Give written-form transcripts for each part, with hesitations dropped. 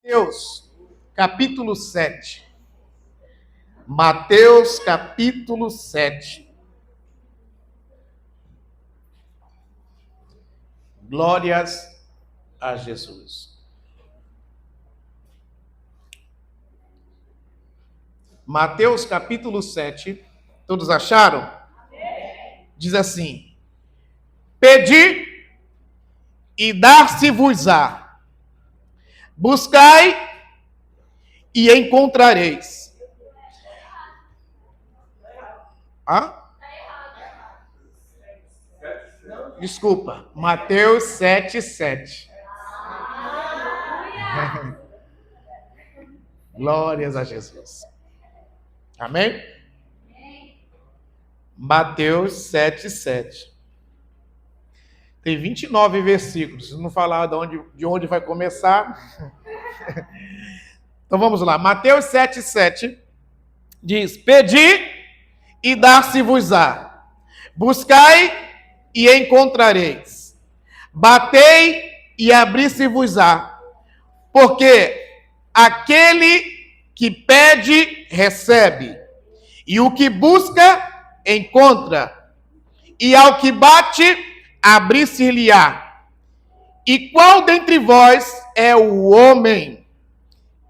Mateus, capítulo 7. Mateus, capítulo 7. Glórias a Jesus. Mateus, capítulo 7. Todos acharam? Diz assim: Pedi e dar-se-vos-á. Buscai e encontrareis. Desculpa, Mateus 7, 7. Glórias a Jesus. Amém? Mateus 7, 7. Tem 29 versículos. Se não falar de onde vai começar. Então vamos lá. Mateus 7, 7 diz: Pedi e dar-se-vos-á. Buscai e encontrareis. Batei e abrir-se-vos-á. Porque aquele que pede, recebe. E o que busca, encontra. E ao que bate, abrir-se-lhe-á. E qual dentre vós é o homem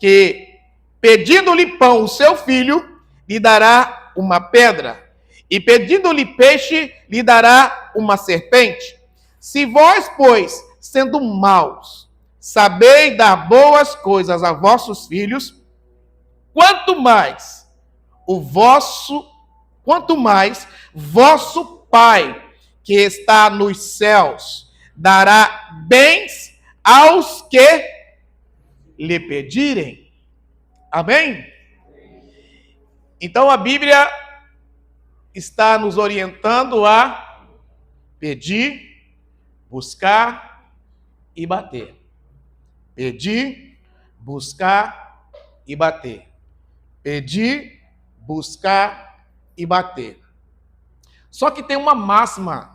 que, pedindo-lhe pão o seu filho, lhe dará uma pedra? E pedindo-lhe peixe, lhe dará uma serpente? Se vós, pois, sendo maus, sabeis dar boas coisas a vossos filhos, quanto mais vosso Pai, que está nos céus, dará bens aos que lhe pedirem. Amém? Então a Bíblia está nos orientando a pedir, buscar e bater. Pedir, buscar e bater. Pedir, buscar e bater. Só que tem uma máxima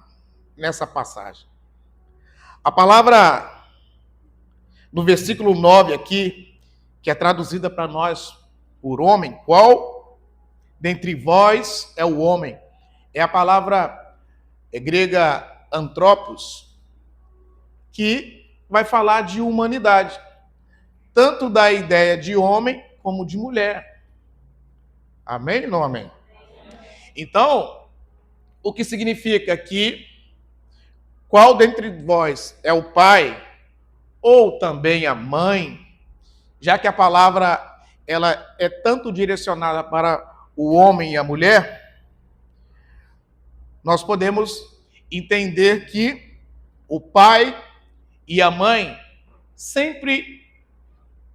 nessa passagem. A palavra no versículo 9 aqui, que é traduzida para nós por homem, qual dentre vós é o homem? É a palavra grega antropos, que vai falar de humanidade, tanto da ideia de homem como de mulher. Amém ou não amém? Então, o que significa que qual dentre vós é o pai ou também a mãe, já que a palavra ela é tanto direcionada para o homem e a mulher, nós podemos entender que o pai e a mãe sempre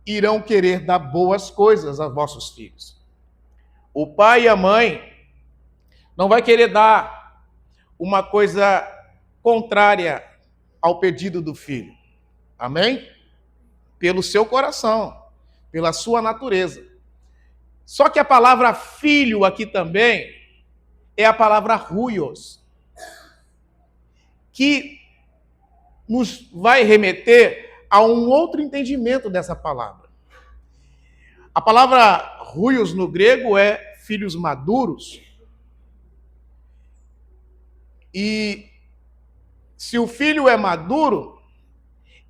irão querer dar boas coisas aos vossos filhos. O pai e a mãe não vai querer dar uma coisa contrária ao pedido do filho. Amém? Pelo seu coração, pela sua natureza. Só que a palavra filho aqui também é a palavra huios, que nos vai remeter a um outro entendimento dessa palavra. A palavra huios no grego é filhos maduros. E se o filho é maduro,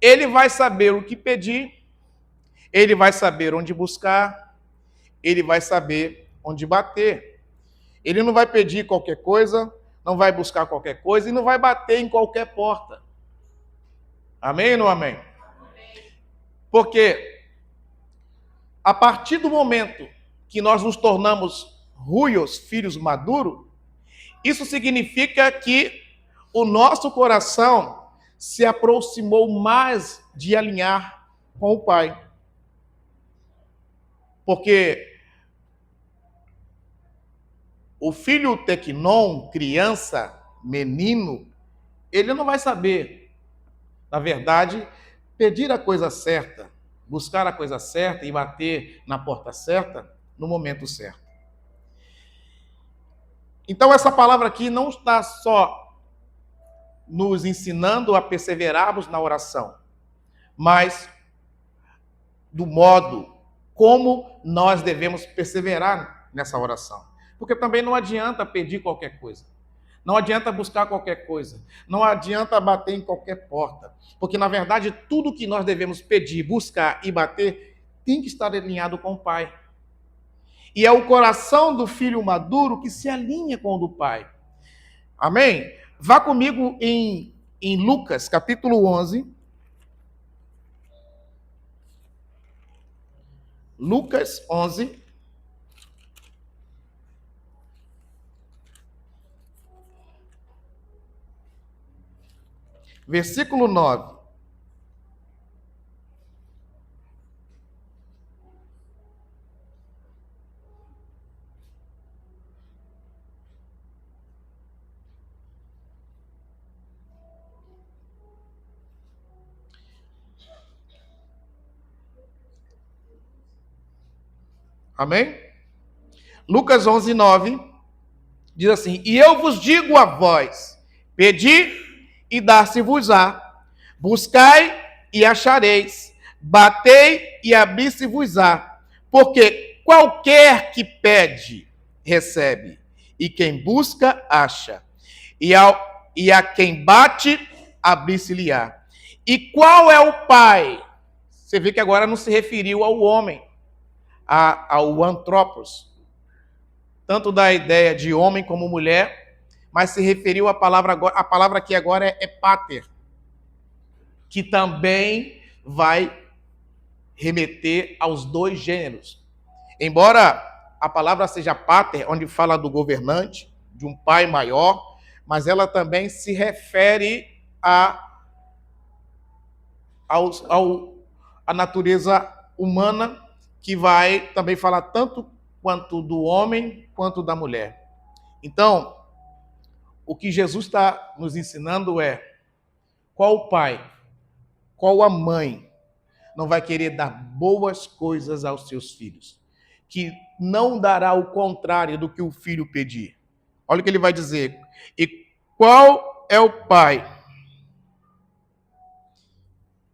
ele vai saber o que pedir, ele vai saber onde buscar, ele vai saber onde bater. Ele não vai pedir qualquer coisa, não vai buscar qualquer coisa e não vai bater em qualquer porta. Amém ou não amém? Porque a partir do momento que nós nos tornamos ruios, filhos maduros, isso significa que o nosso coração se aproximou mais de alinhar com o Pai. Porque o filho tequinon, criança, menino, ele não vai saber, na verdade, pedir a coisa certa, buscar a coisa certa e bater na porta certa no momento certo. Então essa palavra aqui não está só nos ensinando a perseverarmos na oração, mas do modo como nós devemos perseverar nessa oração. Porque também não adianta pedir qualquer coisa. Não adianta buscar qualquer coisa. Não adianta bater em qualquer porta. Porque, na verdade, tudo que nós devemos pedir, buscar e bater tem que estar alinhado com o Pai. E é o coração do filho maduro que se alinha com o do Pai. Amém? Vá comigo em Lucas, capítulo 11. Lucas 11. Versículo 9. Amém? Lucas 11, 9. Diz assim: E eu vos digo a vós, pedi e dar-se-vos-á, buscai e achareis, batei e abri-se-vos-á, porque qualquer que pede, recebe, e quem busca, acha, e a quem bate, abri-se-lhe-á. E qual é o Pai? Você vê que agora não se referiu ao homem, ao antropos, tanto da ideia de homem como mulher, mas se referiu à palavra agora, a palavra aqui agora é pater, que também vai remeter aos dois gêneros. Embora a palavra seja pater, onde fala do governante, de um pai maior, mas ela também se refere à natureza humana, que vai também falar tanto quanto do homem quanto da mulher. Então, o que Jesus está nos ensinando é: qual o pai, qual a mãe não vai querer dar boas coisas aos seus filhos, que não dará o contrário do que o filho pedir? Olha o que ele vai dizer. E qual é o pai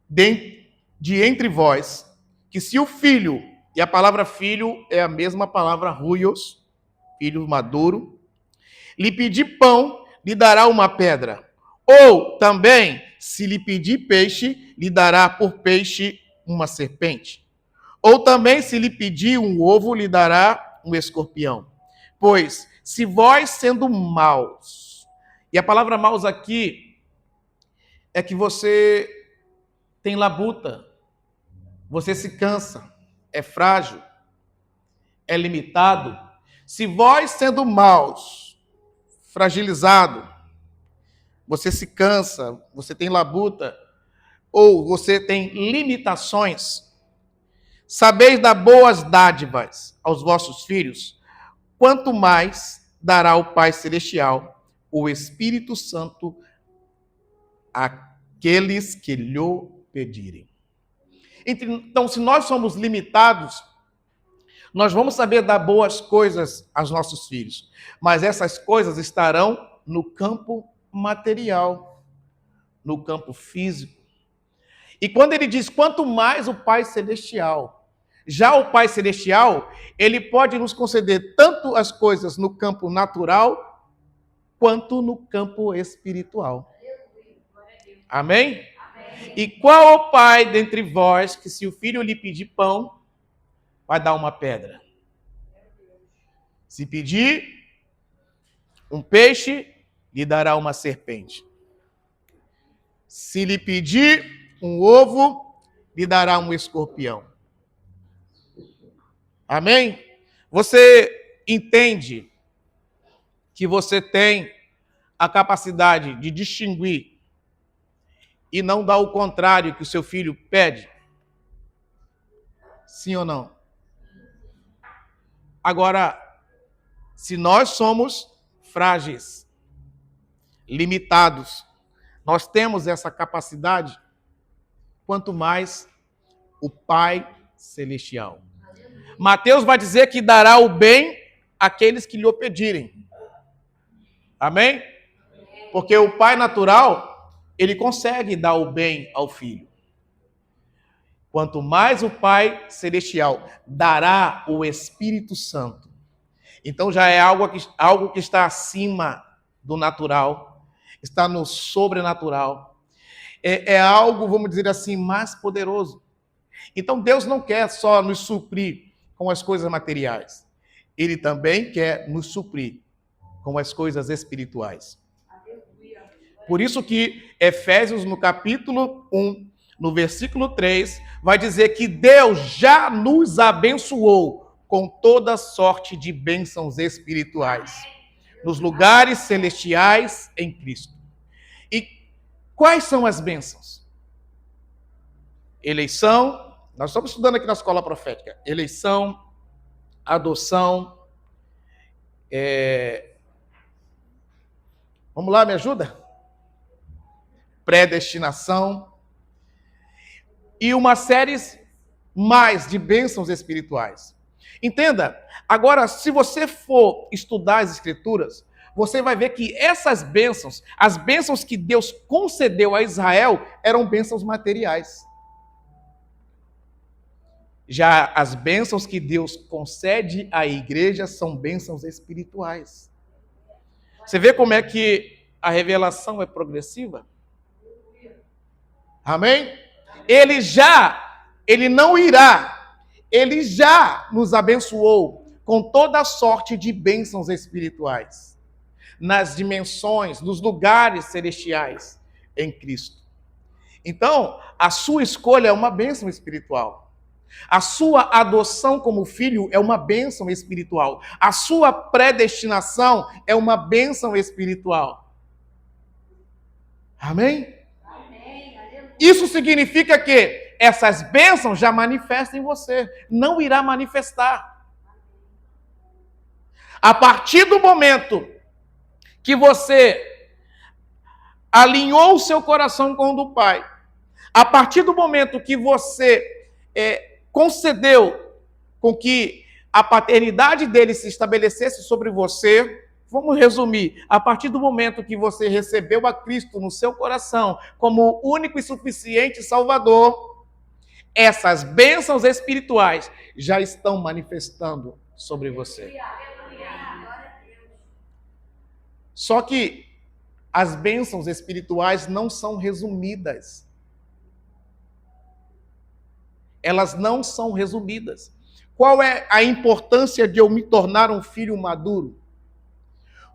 de entre vós, que se o filho, e a palavra filho é a mesma palavra huios, filho maduro, lhe pedir pão, lhe dará uma pedra? Ou também, se lhe pedir peixe, lhe dará por peixe uma serpente? Ou também, se lhe pedir um ovo, lhe dará um escorpião? Pois, se vós, sendo maus, e a palavra maus aqui é que você tem labuta, você se cansa, é frágil, é limitado. Se vós, sendo maus, fragilizado, você se cansa, você tem labuta, ou você tem limitações, sabeis dar boas dádivas aos vossos filhos, quanto mais dará o Pai Celestial, o Espírito Santo, àqueles que lhe pedirem. Então, se nós somos limitados, nós vamos saber dar boas coisas aos nossos filhos, mas essas coisas estarão no campo material, no campo físico. E quando ele diz quanto mais o Pai Celestial, já o Pai Celestial, ele pode nos conceder tanto as coisas no campo natural, quanto no campo espiritual. Amém? Amém. E qual o pai dentre vós que, se o filho lhe pedir pão, vai dar uma pedra? Se pedir um peixe, lhe dará uma serpente. Se lhe pedir um ovo, lhe dará um escorpião. Amém? Você entende que você tem a capacidade de distinguir e não dar o contrário que o seu filho pede? Sim ou não? Agora, se nós somos frágeis, limitados, nós temos essa capacidade, quanto mais o Pai Celestial. Mateus vai dizer que dará o bem àqueles que lhe o pedirem. Amém? Porque o pai natural, ele consegue dar o bem ao filho. quanto mais o Pai Celestial dará o Espírito Santo. Então já é algo que está acima do natural, está no sobrenatural. É algo, vamos dizer assim, mais poderoso. Então Deus não quer só nos suprir com as coisas materiais. Ele também quer nos suprir com as coisas espirituais. Por isso que Efésios, no capítulo 1, no versículo 3, vai dizer que Deus já nos abençoou com toda sorte de bênçãos espirituais, nos lugares celestiais em Cristo. E quais são as bênçãos? Eleição, nós estamos estudando aqui na escola profética, eleição, adoção, vamos lá, me ajuda? Predestinação e uma série mais de bênçãos espirituais. Entenda, agora, se você for estudar as Escrituras, você vai ver que essas bênçãos, as bênçãos que Deus concedeu a Israel, eram bênçãos materiais. Já as bênçãos que Deus concede à igreja são bênçãos espirituais. Você vê como é que a revelação é progressiva? Amém? Ele não irá, ele já nos abençoou com toda sorte de bênçãos espirituais, nas dimensões, nos lugares celestiais em Cristo. Então, a sua escolha é uma bênção espiritual. A sua adoção como filho é uma bênção espiritual. A sua predestinação é uma bênção espiritual. Amém? Isso significa que essas bênçãos já manifestam em você, não irá manifestar. A partir do momento que você alinhou o seu coração com o do Pai, a partir do momento que você concedeu com que a paternidade dele se estabelecesse sobre você, vamos resumir, a partir do momento que você recebeu a Cristo no seu coração como único e suficiente Salvador, essas bênçãos espirituais já estão manifestando sobre você. Só que as bênçãos espirituais não são resumidas. Elas não são resumidas. Qual é a importância de eu me tornar um filho maduro?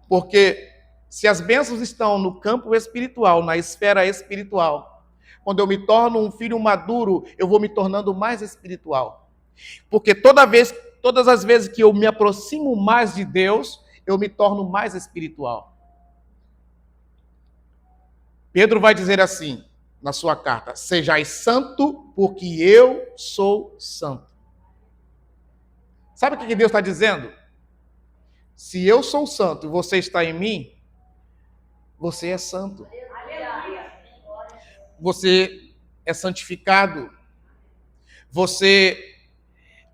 Porque se as bênçãos estão no campo espiritual, na esfera espiritual, quando eu me torno um filho maduro, eu vou me tornando mais espiritual. Porque todas as vezes que eu me aproximo mais de Deus, eu me torno mais espiritual. Pedro vai dizer assim, na sua carta: sejais santo, porque eu sou santo. Sabe o que Deus está dizendo? Se eu sou santo e você está em mim, você é santo. Você é santificado. Você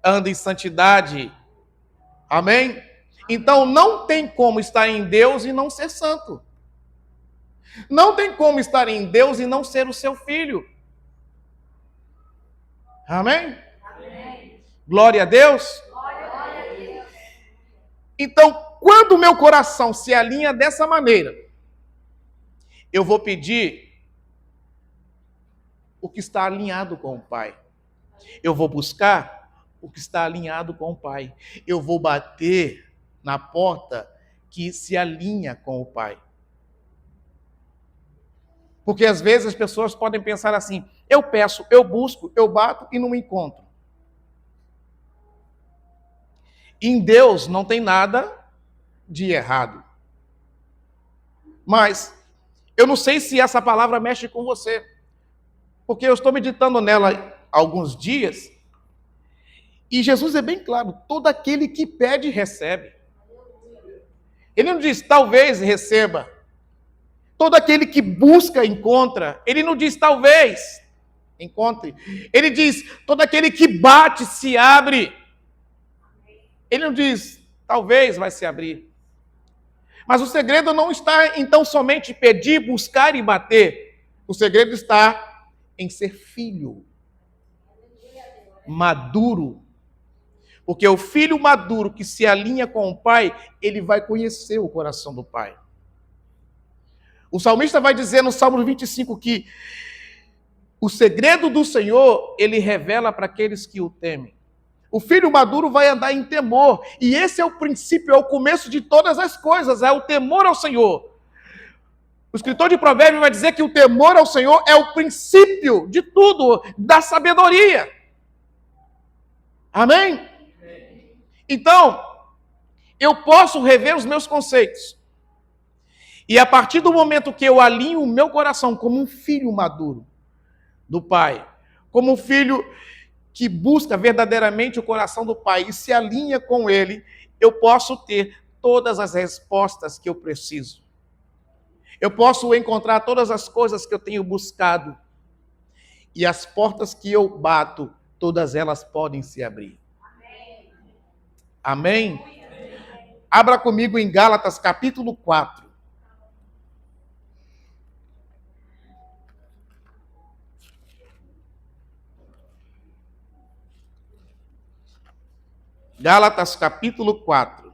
anda em santidade. Amém? Então não tem como estar em Deus e não ser santo. Não tem como estar em Deus e não ser o seu filho. Amém? Amém. Glória a Deus. Glória a Deus. Então, quando o meu coração se alinha dessa maneira, eu vou pedir o que está alinhado com o Pai. Eu vou buscar o que está alinhado com o Pai. Eu vou bater na porta que se alinha com o Pai. Porque às vezes as pessoas podem pensar assim: eu peço, eu busco, eu bato e não encontro. Em Deus não tem nada de errado. Mas eu não sei se essa palavra mexe com você. Porque eu estou meditando nela há alguns dias. E Jesus é bem claro: todo aquele que pede, recebe. Ele não diz talvez receba. Todo aquele que busca, encontra. Ele não diz talvez encontre. Ele diz todo aquele que bate, se abre. Ele não diz talvez vai se abrir. Mas o segredo não está então somente pedir, buscar e bater. O segredo está em ser filho. maduro. Porque o filho maduro que se alinha com o pai, ele vai conhecer o coração do pai. O salmista vai dizer no Salmo 25 que o segredo do Senhor, ele revela para aqueles que o temem. O filho maduro vai andar em temor. E esse é o princípio, é o começo de todas as coisas, é o temor ao Senhor. O escritor de Provérbios vai dizer que o temor ao Senhor é o princípio de tudo, da sabedoria. Amém? Então, eu posso rever os meus conceitos. E a partir do momento que eu alinho o meu coração como um filho maduro do Pai, como um filho que busca verdadeiramente o coração do Pai e se alinha com Ele, eu posso ter todas as respostas que eu preciso. Eu posso encontrar todas as coisas que eu tenho buscado. E as portas que eu bato, todas elas podem se abrir. Amém? Abra comigo em Gálatas capítulo 4. Gálatas capítulo 4.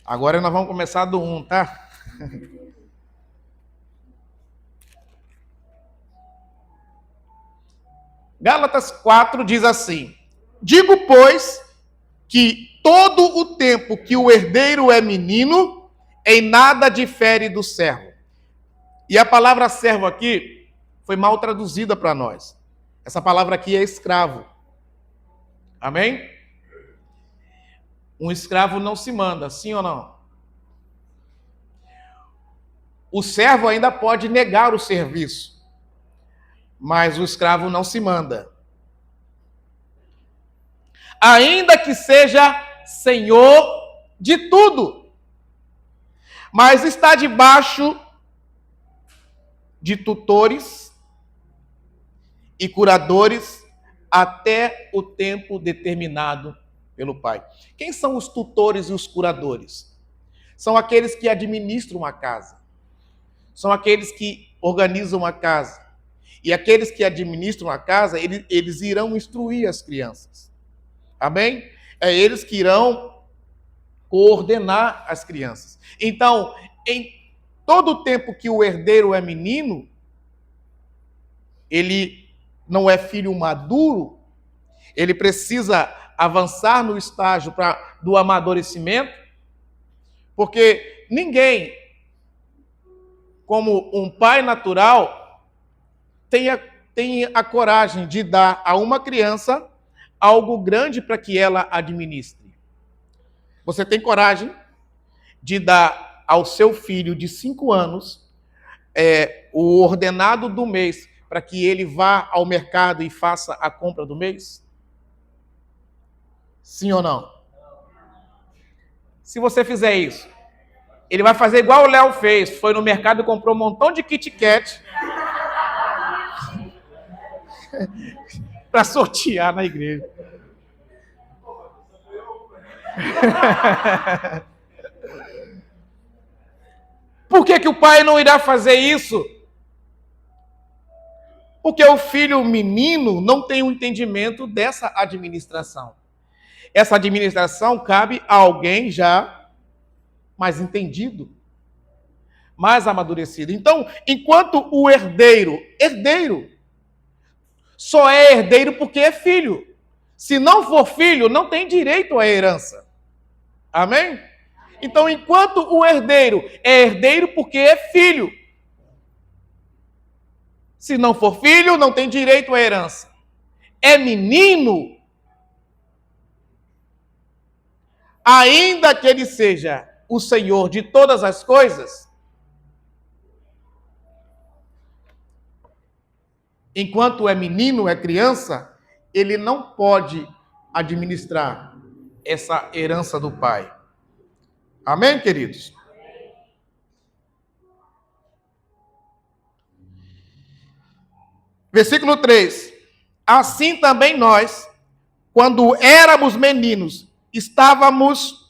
Agora nós vamos começar do 1, tá? Gálatas 4 diz assim: digo, pois, que todo o tempo que o herdeiro é menino, em nada difere do servo. E a palavra servo aqui foi mal traduzida para nós. Essa palavra aqui é escravo. Amém? Um escravo não se manda, sim ou não? O servo ainda pode negar o serviço, mas o escravo não se manda. Ainda que seja senhor de tudo, mas está debaixo de tutores e curadores até o tempo determinado pelo Pai. Quem são os tutores e os curadores? São aqueles que administram a casa. São aqueles que organizam a casa. E aqueles que administram a casa, eles irão instruir as crianças. Amém? É eles que irão coordenar as crianças. Então, em todo o tempo que o herdeiro é menino, ele não é filho maduro, ele precisa avançar no estágio do amadurecimento, porque ninguém, como um pai natural, tem a coragem de dar a uma criança algo grande para que ela administre. Você tem coragem de dar ao seu filho de 5 anos o ordenado do mês para que ele vá ao mercado e faça a compra do mês? Sim ou não? Se você fizer isso, ele vai fazer igual o Léo fez. Foi no mercado e comprou um montão de Kit Kat para sortear na igreja. Por que o pai não irá fazer isso? Porque o filho menino não tem o entendimento dessa administração. Essa administração cabe a alguém já mais entendido, mais amadurecido. Então, enquanto o herdeiro só é herdeiro porque é filho. Se não for filho, não tem direito à herança. Amém? Então, enquanto o herdeiro é herdeiro porque é filho. Se não for filho, não tem direito à herança. É menino, ainda que ele seja o Senhor de todas as coisas, enquanto é menino, é criança, ele não pode administrar essa herança do pai. Amém, queridos? Versículo 3. Assim também nós, quando éramos meninos, estávamos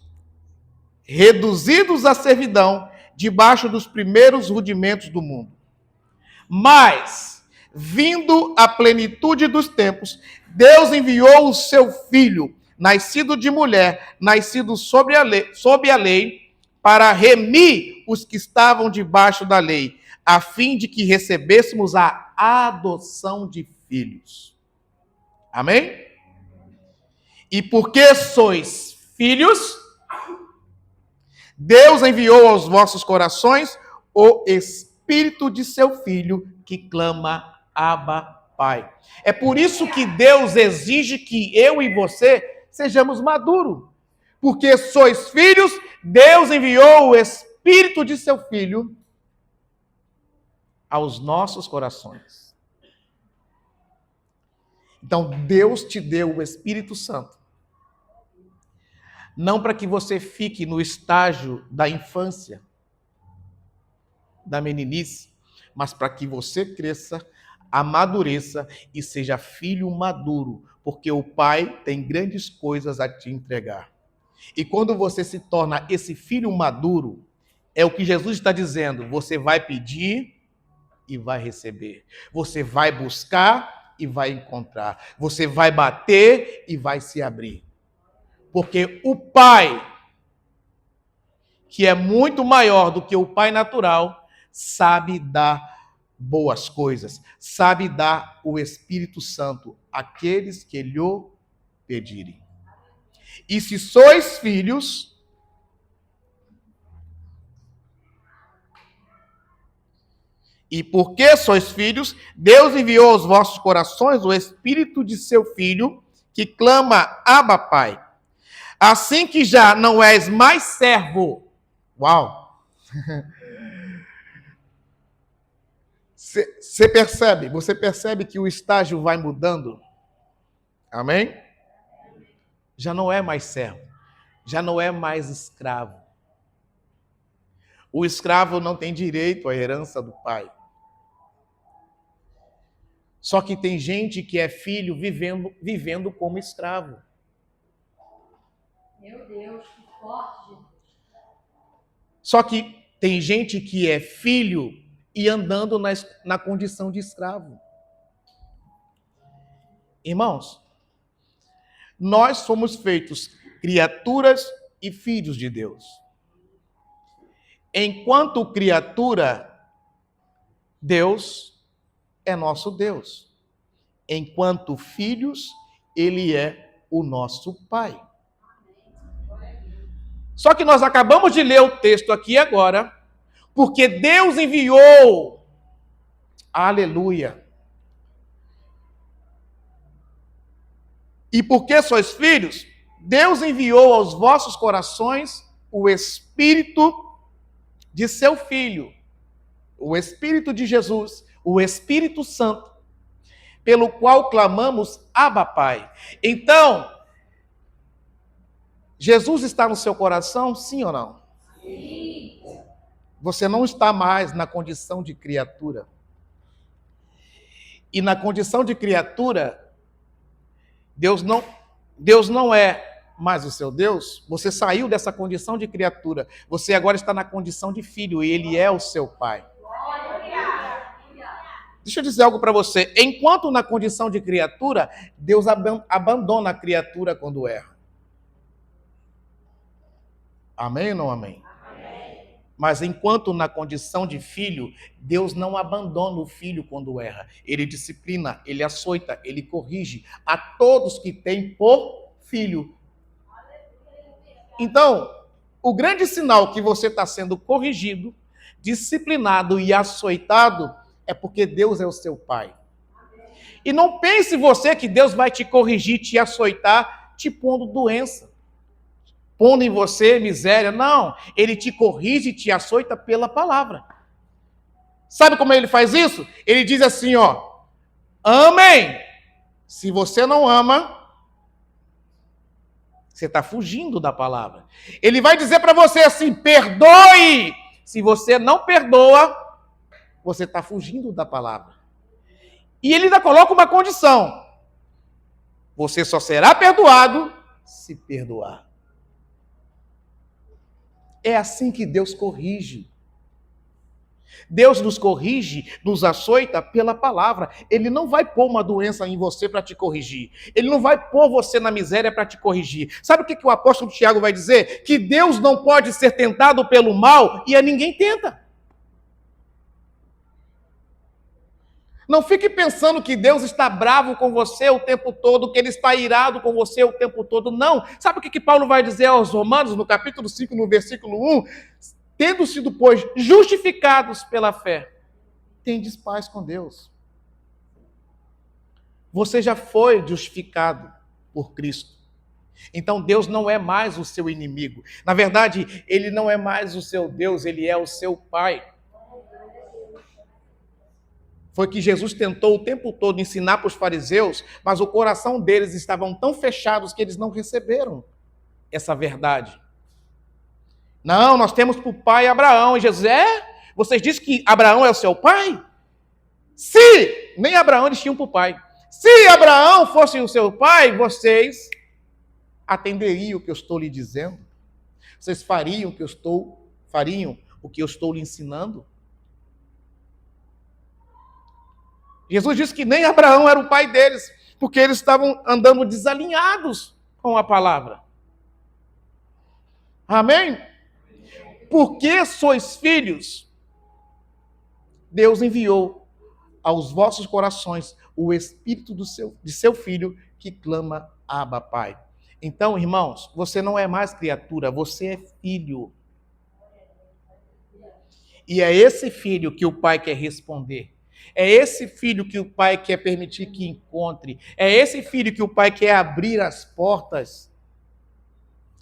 reduzidos à servidão debaixo dos primeiros rudimentos do mundo. Mas, vindo a plenitude dos tempos, Deus enviou o seu Filho, nascido de mulher, nascido sob a lei, para remir os que estavam debaixo da lei, a fim de que recebêssemos a adoção de filhos. Amém? E porque sois filhos, Deus enviou aos vossos corações o Espírito de seu Filho, que clama, Abba, Pai. É por isso que Deus exige que eu e você sejamos maduros. Porque sois filhos, Deus enviou o Espírito de seu Filho aos nossos corações. Então, Deus te deu o Espírito Santo. Não para que você fique no estágio da infância, da meninice, mas para que você cresça, amadureça e seja filho maduro, porque o Pai tem grandes coisas a te entregar. E quando você se torna esse filho maduro, é o que Jesus está dizendo, você vai pedir e vai receber. Você vai buscar e vai encontrar. Você vai bater e vai se abrir. Porque o Pai, que é muito maior do que o Pai natural, sabe dar boas coisas, sabe dar o Espírito Santo àqueles que lhe pedirem. E se sois filhos, e porque sois filhos, Deus enviou aos vossos corações o Espírito de seu Filho, que clama, Abba, Pai. Assim que já não és mais servo. Uau! Você percebe que o estágio vai mudando? Amém? Já não é mais servo, já não é mais escravo. O escravo não tem direito à herança do pai. Só que tem gente que é filho vivendo como escravo. Meu Deus, que forte. Só que tem gente que é filho e andando na condição de escravo. Irmãos, nós somos feitos criaturas e filhos de Deus. Enquanto criatura, Deus é nosso Deus. Enquanto filhos, Ele é o nosso Pai. Só que nós acabamos de ler o texto aqui agora, porque Deus enviou, aleluia. E porque sois filhos, Deus enviou aos vossos corações o Espírito de seu Filho, o Espírito de Jesus, o Espírito Santo, pelo qual clamamos, Abba, Pai. Então, Jesus está no seu coração, sim ou não? Sim. Você não está mais na condição de criatura. E na condição de criatura, Deus não é mais o seu Deus. Você saiu dessa condição de criatura. Você agora está na condição de filho e Ele é o seu Pai. Deixa eu dizer algo para você. Enquanto na condição de criatura, Deus abandona a criatura quando erra. Amém ou não amém? Amém. Mas enquanto na condição de filho, Deus não abandona o filho quando erra. Ele disciplina, ele açoita, ele corrige a todos que têm por filho. Então, o grande sinal que você está sendo corrigido, disciplinado e açoitado é porque Deus é o seu Pai. E não pense você que Deus vai te corrigir, te açoitar, te pondo doença, pondo em você miséria. Não, Ele te corrige e te açoita pela palavra. Sabe como Ele faz isso? Ele diz assim, ó, amem. Se você não ama, você está fugindo da palavra. Ele vai dizer para você assim, perdoe. Se você não perdoa, você está fugindo da palavra. E ele ainda coloca uma condição. Você só será perdoado se perdoar. É assim que Deus corrige. Deus nos corrige, nos açoita pela palavra. Ele não vai pôr uma doença em você para te corrigir. Ele não vai pôr você na miséria para te corrigir. Sabe o que o apóstolo Tiago vai dizer? Que Deus não pode ser tentado pelo mal e a ninguém tenta. Não fique pensando que Deus está bravo com você o tempo todo, que Ele está irado com você o tempo todo. Não. Sabe o que Paulo vai dizer aos Romanos, no capítulo 5, no versículo 1? Tendo sido, pois, justificados pela fé, tendes paz com Deus. Você já foi justificado por Cristo. Então Deus não é mais o seu inimigo. Na verdade, Ele não é mais o seu Deus, Ele é o seu Pai. Foi que Jesus tentou o tempo todo ensinar para os fariseus, mas o coração deles estavam tão fechados que eles não receberam essa verdade. Não, nós temos por pai Abraão. E Jesus, vocês dizem que Abraão é o seu pai? Se, nem Abraão eles tinham por pai. Se Abraão fosse o seu pai, vocês atenderiam o que eu estou lhe dizendo? Vocês fariam o que eu estou lhe ensinando? Jesus disse que nem Abraão era o pai deles, porque eles estavam andando desalinhados com a palavra. Amém? Porque sois filhos, Deus enviou aos vossos corações o Espírito de seu Filho que clama, Abba, Pai. Então, irmãos, você não é mais criatura, você é filho. E é esse filho que o Pai quer responder. É esse filho que o Pai quer permitir que encontre. É esse filho que o Pai quer abrir as portas.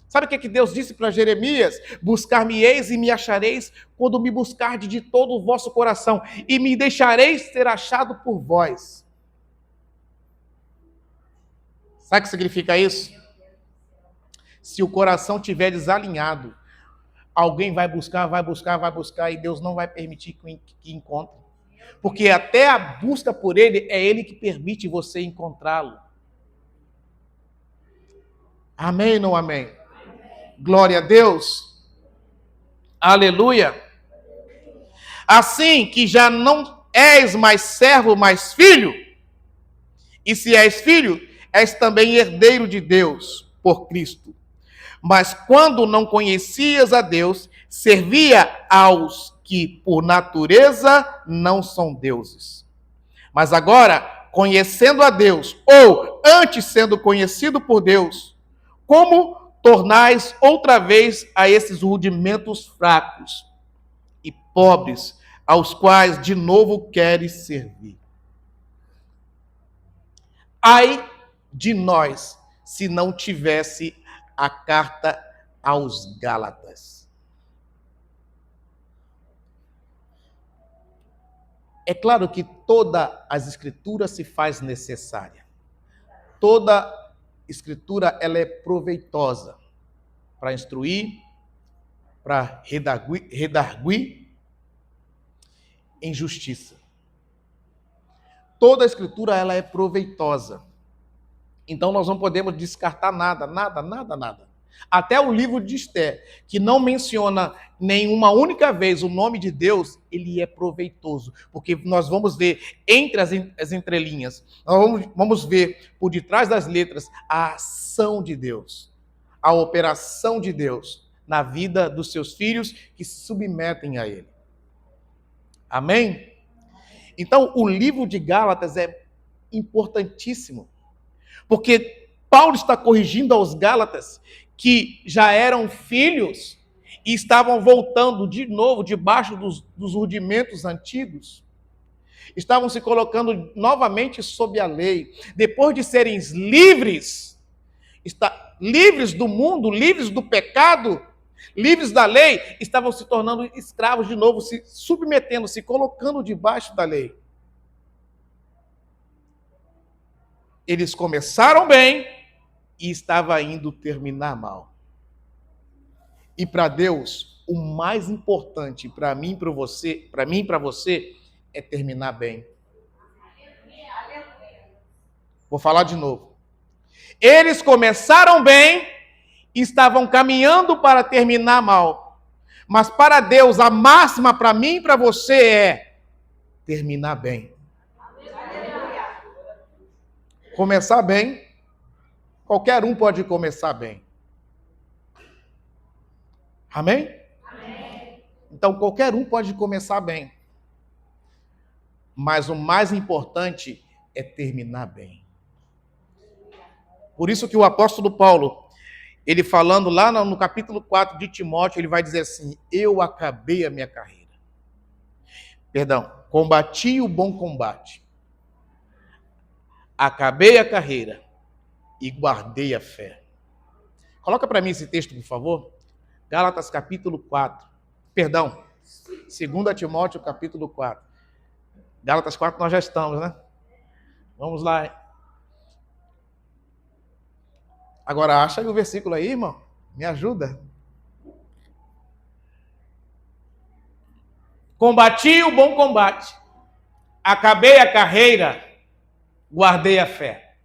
Sabe o que Deus disse para Jeremias? Buscar-me-eis e me achareis quando me buscardes de todo o vosso coração, e me deixareis ser achado por vós. Sabe o que significa isso? Se o coração estiver desalinhado, alguém vai buscar, e Deus não vai permitir que encontre. Porque até a busca por Ele, é Ele que permite você encontrá-lo. Amém ou não amém? Glória a Deus. Aleluia. Assim que já não és mais servo, mas filho, e se és filho, és também herdeiro de Deus por Cristo. Mas quando não conhecias a Deus, servia aos que por natureza não são deuses. Mas agora, conhecendo a Deus, ou antes sendo conhecido por Deus, como tornais outra vez a esses rudimentos fracos e pobres, aos quais de novo queres servir. Ai de nós, se não tivesse a carta aos Gálatas. É claro que toda as escrituras se faz necessária. Toda escritura ela é proveitosa para instruir, para redarguir em justiça. Toda a escritura ela é proveitosa. Então nós não podemos descartar nada. Até o livro de Esther, que não menciona nenhuma única vez o nome de Deus, ele é proveitoso, porque nós vamos ver entre as entrelinhas, nós vamos ver por detrás das letras a ação de Deus, a operação de Deus na vida dos seus filhos que se submetem a Ele. Amém? Então, o livro de Gálatas é importantíssimo, porque Paulo está corrigindo aos Gálatas que já eram filhos e estavam voltando de novo debaixo dos rudimentos antigos. Estavam se colocando novamente sob a lei. Depois de serem livres, livres do mundo, livres do pecado, livres da lei, estavam se tornando escravos de novo, se submetendo, se colocando debaixo da lei. Eles começaram bem e estava indo terminar mal. E para Deus, o mais importante para mim e para você, é terminar bem. Vou falar de novo. Eles começaram bem e estavam caminhando para terminar mal. Mas para Deus, a máxima para mim e para você é terminar bem. Começar bem. Qualquer um pode começar bem. Amém? Amém. Então, qualquer um pode começar bem. Mas o mais importante é terminar bem. Por isso que o apóstolo Paulo, ele falando lá no capítulo 4 de Timóteo, ele vai dizer assim: eu acabei a minha carreira. Perdão, combati o bom combate. Acabei a carreira e guardei a fé. Coloca para mim esse texto, por favor. Gálatas capítulo 4. Perdão, 2 Timóteo capítulo 4. Gálatas 4 nós já estamos, né? Vamos lá. Agora acha aí o versículo aí, irmão. Me ajuda. Combati o bom combate. Acabei a carreira. Guardei a fé.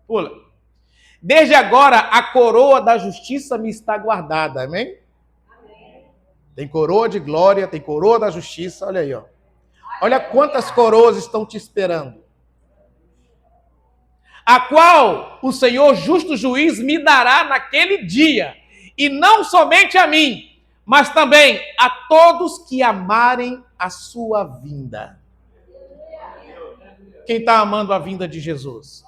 Pula. Desde agora a coroa da justiça me está guardada. Amém? Amém. Tem coroa de glória, tem coroa da justiça. Olha aí, ó. Olha quantas coroas estão te esperando. A qual o Senhor justo juiz me dará naquele dia. E não somente a mim, mas também a todos que amarem a sua vinda. Quem está amando a vinda de Jesus?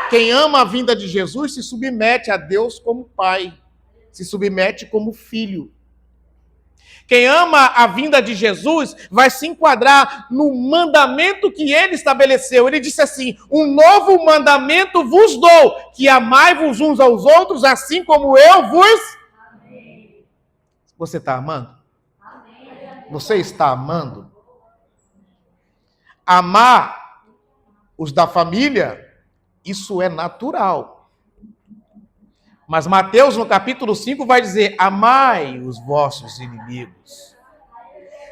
Quem ama a vinda de Jesus se submete a Deus como pai, se submete como filho. Quem ama a vinda de Jesus vai se enquadrar no mandamento que ele estabeleceu. Ele disse assim: um novo mandamento vos dou, que amai-vos uns aos outros, assim como eu vos... Amém. Você está amando? Amém. Você está amando? Amar os da família, isso é natural. Mas Mateus, no capítulo 5, vai dizer: amai os vossos inimigos.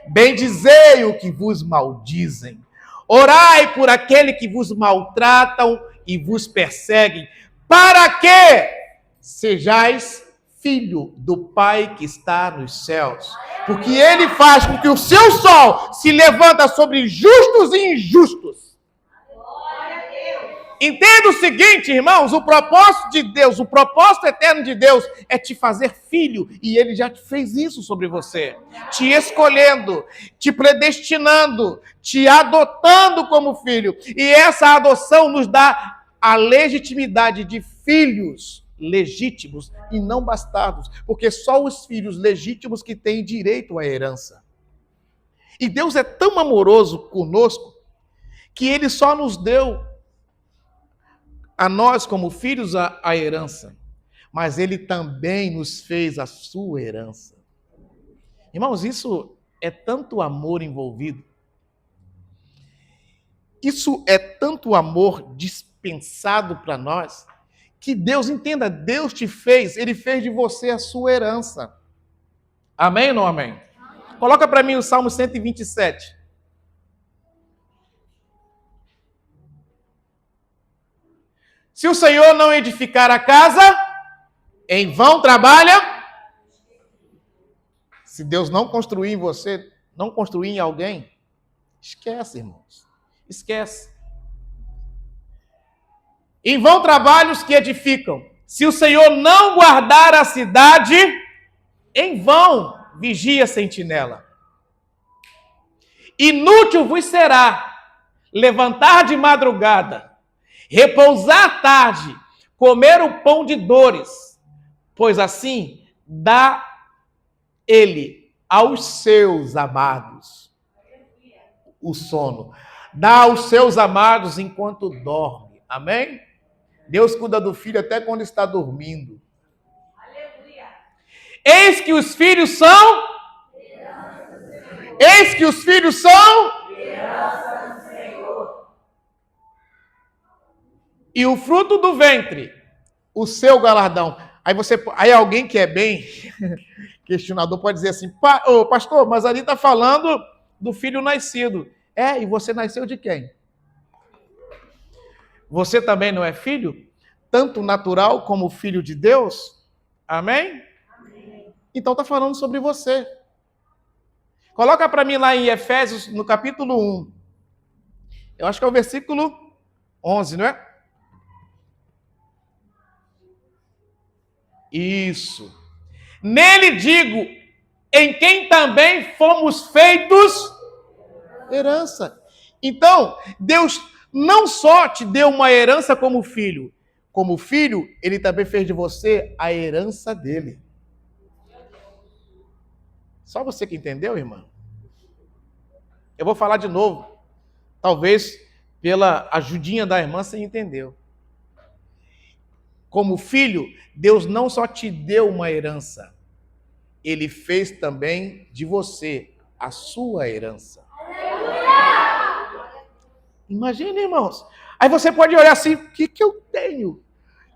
Bendizei o que vos maldizem. Orai por aquele que vos maltratam e vos perseguem, para que sejais filho do Pai que está nos céus. Porque ele faz com que o seu sol se levanta sobre justos e injustos. Entenda o seguinte, irmãos, o propósito de Deus, o propósito eterno de Deus é te fazer filho, e ele já fez isso sobre você, te escolhendo, te predestinando, te adotando como filho, e essa adoção nos dá a legitimidade de filhos legítimos e não bastardos, porque só os filhos legítimos que têm direito à herança. E Deus é tão amoroso conosco que ele só nos deu a nós, como filhos, a herança. Mas ele também nos fez a sua herança. Irmãos, isso é tanto amor envolvido. Isso é tanto amor dispensado para nós, que Deus, entenda, Deus te fez, ele fez de você a sua herança. Amém ou não amém? Amém. Coloca para mim o Salmo 127. Se o Senhor não edificar a casa, em vão trabalha. Se Deus não construir em você, não construir em alguém, esquece, irmãos. Esquece. Em vão trabalham os que edificam. Se o Senhor não guardar a cidade, em vão vigia a sentinela. Inútil vos será levantar de madrugada, repousar à tarde, comer o pão de dores, pois assim dá ele aos seus amados o sono. Dá aos seus amados enquanto dorme. Amém? Deus cuida do filho até quando está dormindo. Aleluia. Eis que os filhos são... Eis que os filhos são... E o fruto do ventre, o seu galardão. Aí alguém que é bem questionador pode dizer assim: pastor, mas ali está falando do filho nascido. E você nasceu de quem? Você também não é filho? Tanto natural como filho de Deus? Amém? Amém. Então está falando sobre você. Coloca para mim lá em Efésios, no capítulo 1. Eu acho que é o versículo 11, não é? Isso. Nele digo, em quem também fomos feitos herança. Então, Deus não só te deu uma herança como filho, ele também fez de você a herança dele. Só você que entendeu, irmão? Eu vou falar de novo. Talvez pela ajudinha da irmã você entendeu. Como filho, Deus não só te deu uma herança, ele fez também de você a sua herança. Imagina, irmãos. Aí você pode olhar assim, o que eu tenho?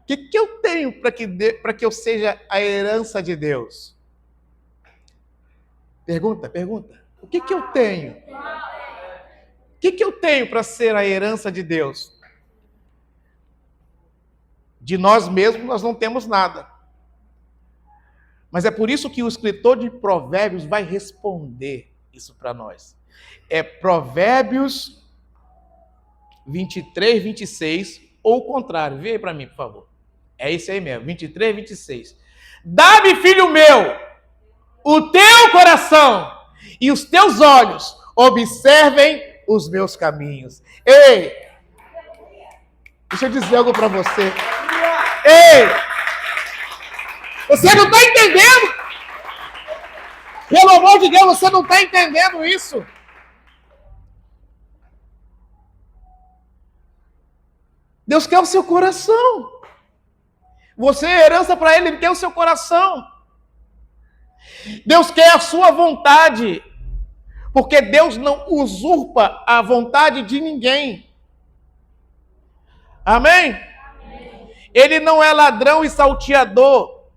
O que eu tenho para que eu seja a herança de Deus? Pergunta. O que eu tenho? O que eu tenho para ser a herança de Deus? De nós mesmos nós não temos nada. Mas é por isso que o escritor de Provérbios vai responder isso para nós. É Provérbios 23, 26, ou o contrário. Vê aí para mim, por favor. É esse aí mesmo, 23, 26. Dá-me, filho meu, o teu coração e os teus olhos observem os meus caminhos. Ei, deixa eu dizer algo para você. Ei, você não está entendendo? Pelo amor de Deus, você não está entendendo isso? Deus quer o seu coração. Você é herança para Ele, Ele quer o seu coração. Deus quer a sua vontade, porque Deus não usurpa a vontade de ninguém. Amém? Amém. Ele não é ladrão e salteador.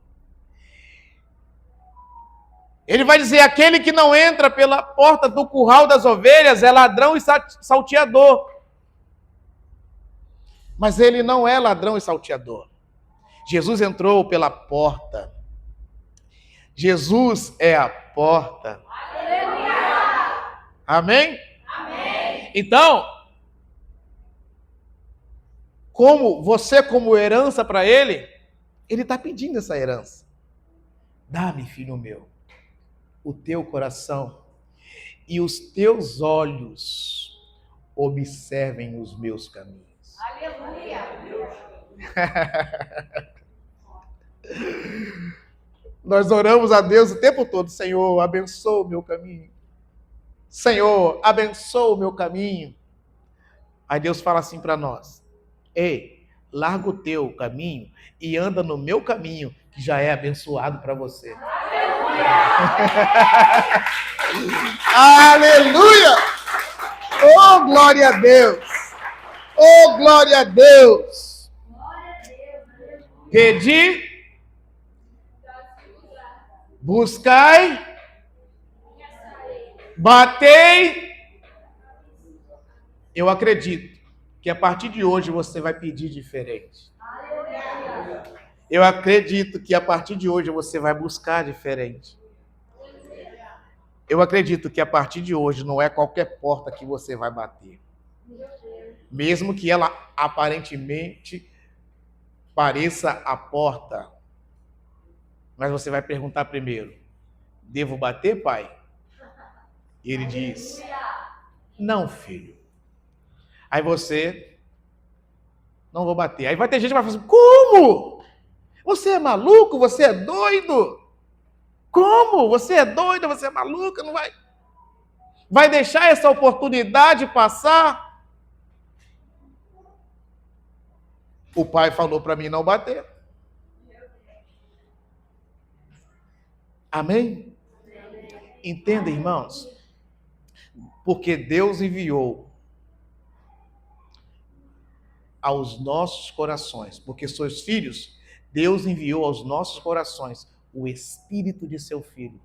Ele vai dizer, aquele que não entra pela porta do curral das ovelhas é ladrão e salteador. Mas ele não é ladrão e salteador. Jesus entrou pela porta. Jesus é a porta. Aleluia! Amém? Amém. Então, como herança para ele está pedindo essa herança. Dá-me, filho meu, o teu coração e os teus olhos observem os meus caminhos. Aleluia! Nós oramos a Deus o tempo todo, Senhor, abençoa o meu caminho. Senhor, abençoa o meu caminho. Aí Deus fala assim para nós, ei, larga o teu caminho e anda no meu caminho, que já é abençoado para você. Aleluia! Oh, glória a Deus! Oh, glória a Deus! Pedi, buscai, batei. Eu acredito que a partir de hoje você vai pedir diferente. Eu acredito que a partir de hoje você vai buscar diferente. Eu acredito que a partir de hoje não é qualquer porta que você vai bater. Mesmo que ela aparentemente pareça a porta. Mas você vai perguntar primeiro, devo bater, pai? E ele diz, não, filho. Aí você, não vou bater. Aí vai ter gente que vai falar assim, como? Você é maluco? Você é doido? Como? Você é doido? Você é maluca? Não vai? Vai deixar essa oportunidade passar? O pai falou para mim não bater. Amém? Entenda, irmãos? Porque Deus enviou aos nossos corações, porque sois filhos, Deus enviou aos nossos corações o Espírito de seu Filho.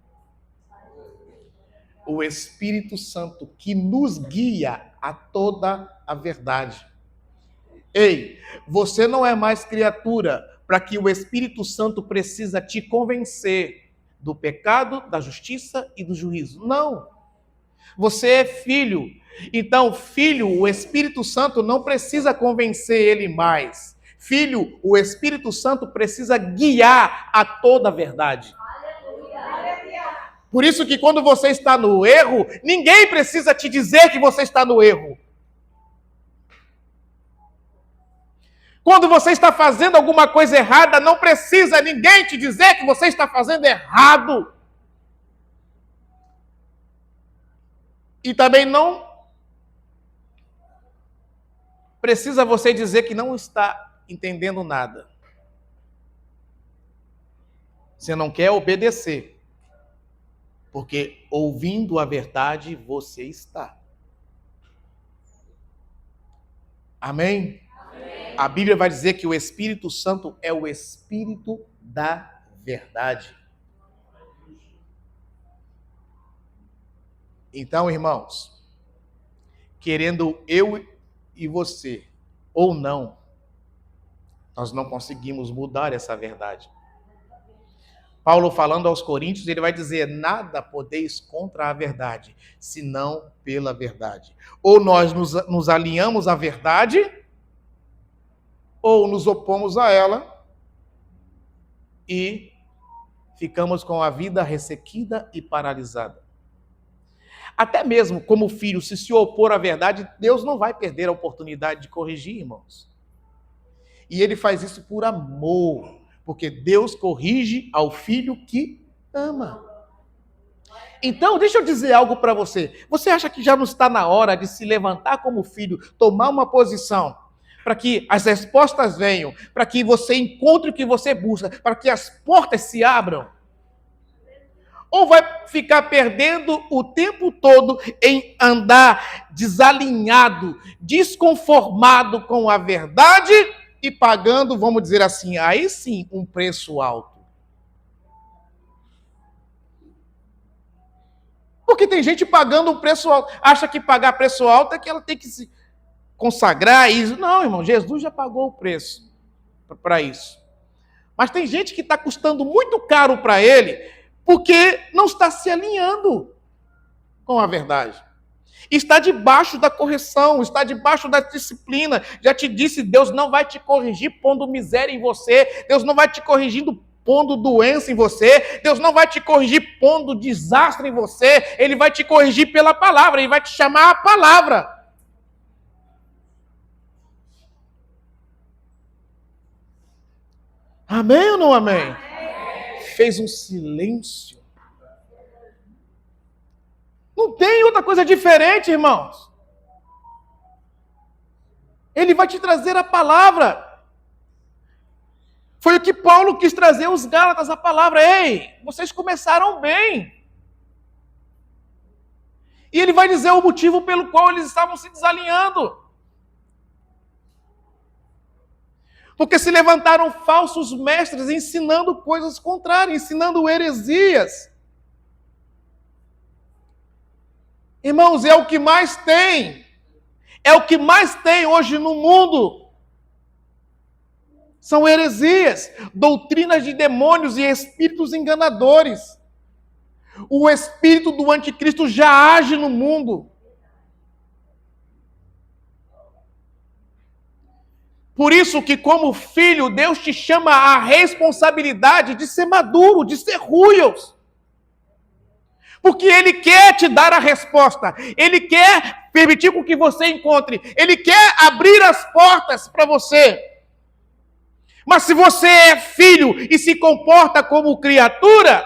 O Espírito Santo que nos guia a toda a verdade. Ei, você não é mais criatura para que o Espírito Santo precisa te convencer. do pecado, da justiça e do juízo. Não. Você é filho. Então, filho, o Espírito Santo não precisa convencer ele mais. Filho, o Espírito Santo precisa guiar a toda a verdade. Por isso que quando você está no erro, ninguém precisa te dizer que você está no erro. Quando você está fazendo alguma coisa errada, não precisa ninguém te dizer que você está fazendo errado. E também não precisa você dizer que não está entendendo nada. Você não quer obedecer. Porque ouvindo a verdade, você está. Amém? Amém? A Bíblia vai dizer que o Espírito Santo é o Espírito da verdade. Então, irmãos, querendo eu e você, ou não, nós não conseguimos mudar essa verdade. Paulo, falando aos Coríntios, ele vai dizer: nada podeis contra a verdade, senão pela verdade. Ou nós nos alinhamos à verdade, ou nos opomos a ela e ficamos com a vida ressequida e paralisada. Até mesmo como filho, se opor à verdade, Deus não vai perder a oportunidade de corrigir, irmãos. E ele faz isso por amor, porque Deus corrige ao filho que ama. Então, deixa eu dizer algo para você. Você acha que já não está na hora de se levantar como filho, tomar uma posição, para que as respostas venham, para que você encontre o que você busca, para que as portas se abram? Ou vai ficar perdendo o tempo todo em andar desalinhado, desconformado com a verdade e pagando, vamos dizer assim, aí sim, um preço alto? Porque tem gente pagando um preço alto, acha que pagar preço alto é que ela tem que se consagrar isso. Não, irmão, Jesus já pagou o preço para isso. Mas tem gente que está custando muito caro para ele, porque não está se alinhando com a verdade. Está debaixo da correção, está debaixo da disciplina. Já te disse, Deus não vai te corrigir pondo miséria em você. Deus não vai te corrigir pondo doença em você. Deus não vai te corrigir pondo desastre em você. Ele vai te corrigir pela palavra. Ele vai te chamar a palavra. Amém ou não amém? Fez um silêncio. Não tem outra coisa diferente, irmãos. Ele vai te trazer a palavra. Foi o que Paulo quis trazer os Gálatas, a palavra. Ei, vocês começaram bem. E ele vai dizer o motivo pelo qual eles estavam se desalinhando. Porque se levantaram falsos mestres ensinando coisas contrárias, ensinando heresias. Irmãos, é o que mais tem. É o que mais tem hoje no mundo. São heresias, doutrinas de demônios e espíritos enganadores. O espírito do anticristo já age no mundo. Por isso que, como filho, Deus te chama à responsabilidade de ser maduro, de ser ruios. Porque Ele quer te dar a resposta. Ele quer permitir com que você encontre. Ele quer abrir as portas para você. Mas se você é filho e se comporta como criatura,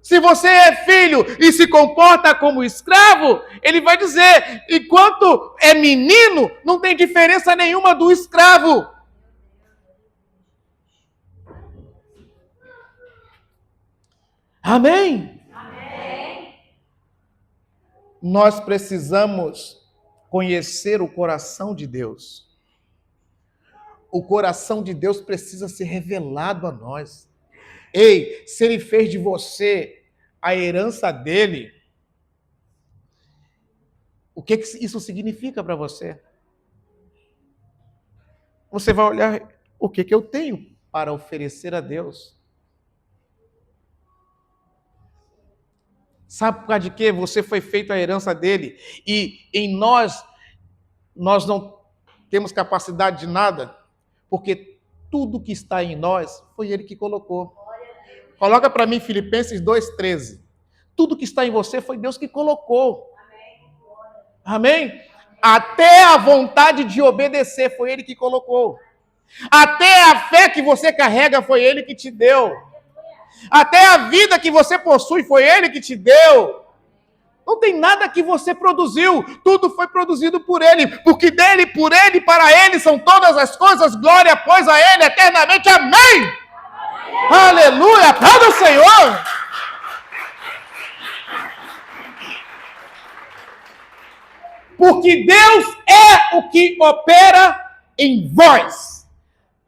se você é filho e se comporta como escravo, ele vai dizer, enquanto é menino, não tem diferença nenhuma do escravo. Amém? Amém. Nós precisamos conhecer o coração de Deus. O coração de Deus precisa ser revelado a nós. Ei, se Ele fez de você a herança dele, o que isso significa para você? Você vai olhar o que eu tenho para oferecer a Deus. Sabe por causa de quê? Você foi feito a herança dele. E em nós não temos capacidade de nada, porque tudo que está em nós foi ele que colocou. Coloca para mim Filipenses 2,13. Tudo que está em você foi Deus que colocou. Amém? Até a vontade de obedecer foi ele que colocou. Até a fé que você carrega foi ele que te deu. Até a vida que você possui foi ele que te deu. Não tem nada que você produziu, tudo foi produzido por ele, porque dele, por ele, para ele são todas as coisas, glória, pois a ele eternamente, amém! Aleluia, aplauda o Senhor! Porque Deus é o que opera em vós,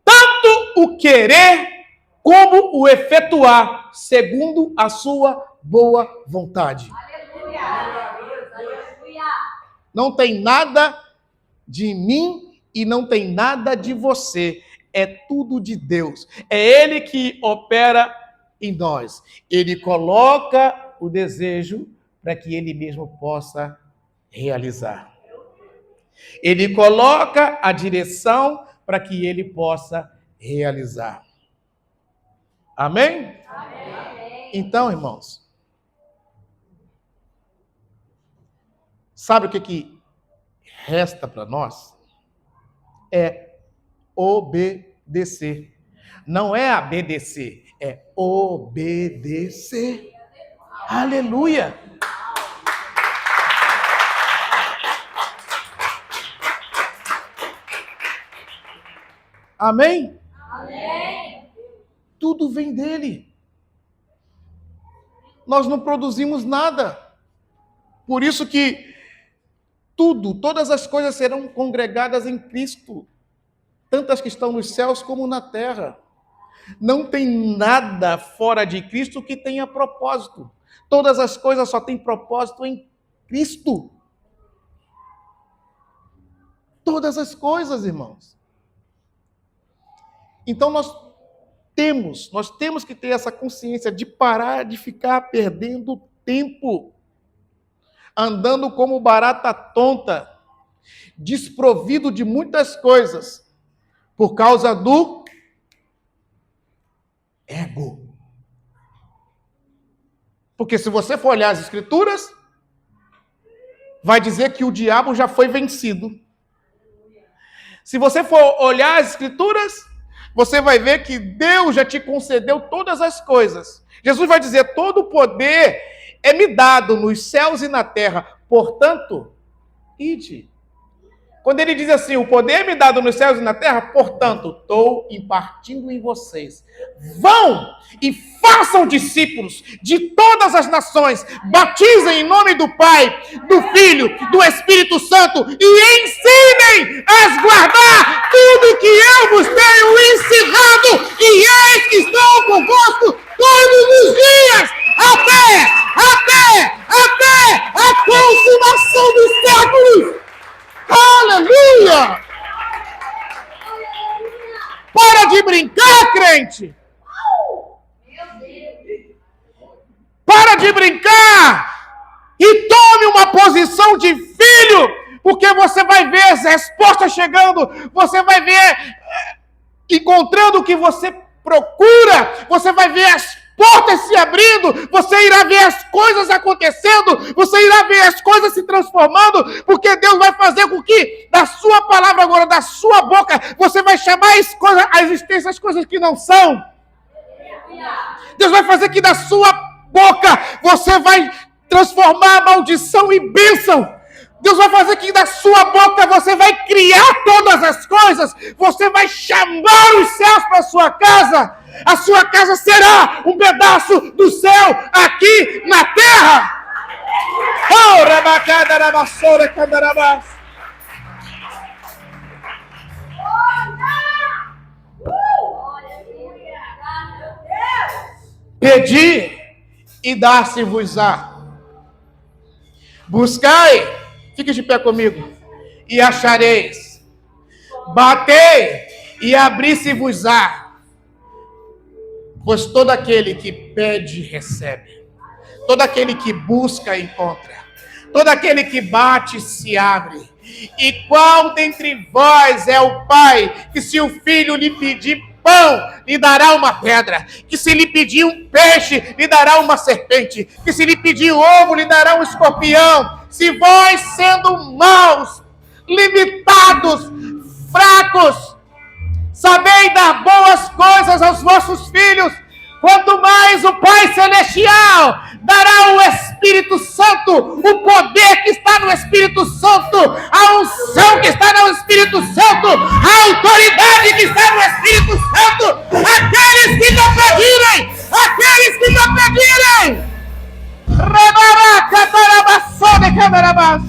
tanto o querer como o efetuar, segundo a sua boa vontade. Não tem nada de mim e não tem nada de você. É tudo de Deus. É Ele que opera em nós. Ele coloca o desejo para que Ele mesmo possa realizar. Ele coloca a direção para que Ele possa realizar. Amém? Amém. Então, irmãos, sabe o que resta para nós? É obedecer. Não é obedecer, é obedecer. Aleluia! Amém? Amém. Tudo vem dele. Nós não produzimos nada. Por isso que todas as coisas serão congregadas em Cristo, tanto as que estão nos céus como na terra. Não tem nada fora de Cristo que tenha propósito. Todas as coisas só têm propósito em Cristo. Todas as coisas, irmãos. Então nós temos que ter essa consciência de parar de ficar perdendo tempo, andando como barata tonta, desprovido de muitas coisas, por causa do ego. Porque se você for olhar as Escrituras, vai dizer que o diabo já foi vencido. Se você for olhar as Escrituras, você vai ver que Deus já te concedeu todas as coisas. Jesus vai dizer, todo o poder é me dado nos céus e na terra, portanto, ide. Quando ele diz assim, o poder é me dado nos céus e na terra, portanto, estou impartindo em vocês. Vão e façam discípulos de todas as nações, batizem em nome do Pai, do Filho, do Espírito Santo e ensinem a guardar tudo que eu vos tenho ensinado, e eis que estou convosco todos os dias, até a consumação dos séculos. Aleluia! Para de brincar, crente! Para de brincar! E tome uma posição de filho, porque você vai ver as respostas chegando, você vai ver encontrando o que você procura, você vai ver as portas se abrindo, você irá ver as coisas acontecendo, você irá ver as coisas se transformando, porque Deus vai fazer com que da sua palavra agora, da sua boca, você vai chamar a existência as coisas que não são. Deus vai fazer que da sua boca você vai transformar a maldição em bênção. Deus vai fazer que da sua boca você vai criar todas as coisas, você vai chamar os céus para a sua casa. A sua casa será um pedaço do céu aqui na terra. Oh, rabacada, rabassoura, candarabás. Pedi e dar-se-vos-á. Buscai, fique de pé comigo, e achareis. Batei e abri-se-vos-á. Pois todo aquele que pede, recebe. Todo aquele que busca, encontra. Todo aquele que bate, se abre. E qual dentre vós é o pai que, se o filho lhe pedir pão, lhe dará uma pedra? Que se lhe pedir um peixe, lhe dará uma serpente? Que se lhe pedir ovo, lhe dará um escorpião? Se vós, sendo maus, limitados, fracos, sabeis dar boas coisas aos vossos filhos, quanto mais o Pai Celestial dará o Espírito Santo, o poder que está no Espírito Santo, a unção que está no Espírito Santo, a autoridade que está no Espírito Santo, aqueles que não pedirem, aqueles que não pedirem. Rebaraca, tarabassone, camarabás.